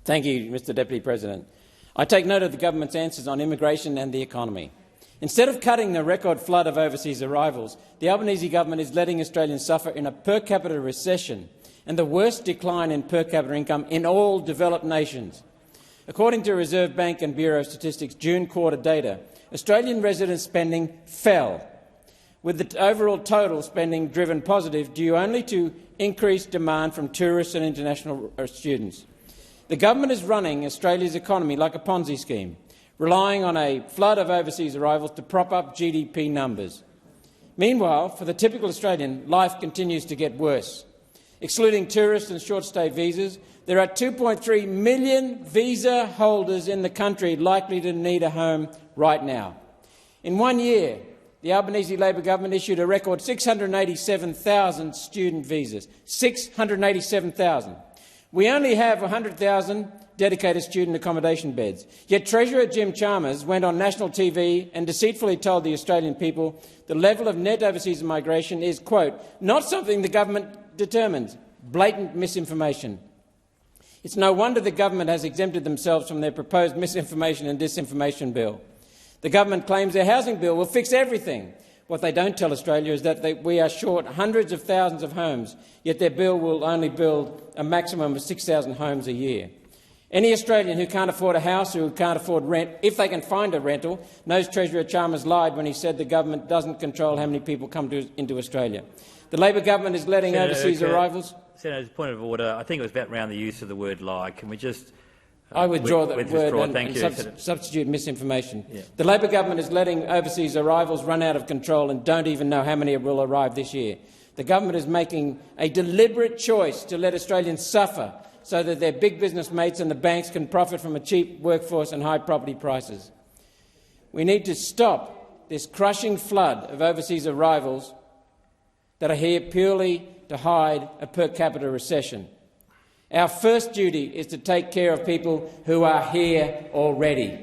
Thank you, Mr Deputy President. I take note of the government's answers on immigration and the economy. Instead of cutting the record flood of overseas arrivals, the Albanese government is letting Australians suffer in a per capita recession and the worst decline in per capita income in all developed nations. According to Reserve Bank and Bureau of Statistics June quarter data, Australian resident spending fell, with the overall total spending driven positive due only to increased demand from tourists and international students. The government is running Australia's economy like a Ponzi scheme, relying on a flood of overseas arrivals to prop up GDP numbers. Meanwhile, for the typical Australian, life continues to get worse. Excluding tourist and short-stay visas, there are 2.3 million visa holders in the country likely to need a home right now. In 1 year, the Albanese Labor government issued a record 687,000 student visas. 687,000. We only have 100,000 dedicated student accommodation beds. Yet Treasurer Jim Chalmers went on national TV and deceitfully told the Australian people the level of net overseas migration is, quote, not something the government determines. Blatant misinformation. It's no wonder the government has exempted themselves from their proposed misinformation and disinformation bill. The government claims their housing bill will fix everything. What they don't tell Australia is that we are short hundreds of thousands of homes, yet their bill will only build a maximum of 6,000 homes a year. Any Australian who can't afford a house or who can't afford rent, if they can find a rental, knows Treasurer Chalmers lied when he said the government doesn't control how many people come into Australia. The Labor government is letting overseas arrivals— Senator, point of order. I think it was about around the use of the word lie. Can we just— I withdraw that word and substitute misinformation. Yeah. The Labor government is letting overseas arrivals run out of control and don't even know how many will arrive this year. The government is making a deliberate choice to let Australians suffer so that their big business mates and the banks can profit from a cheap workforce and high property prices. We need to stop this crushing flood of overseas arrivals that are here purely to hide a per capita recession. Our first duty is to take care of people who are here already.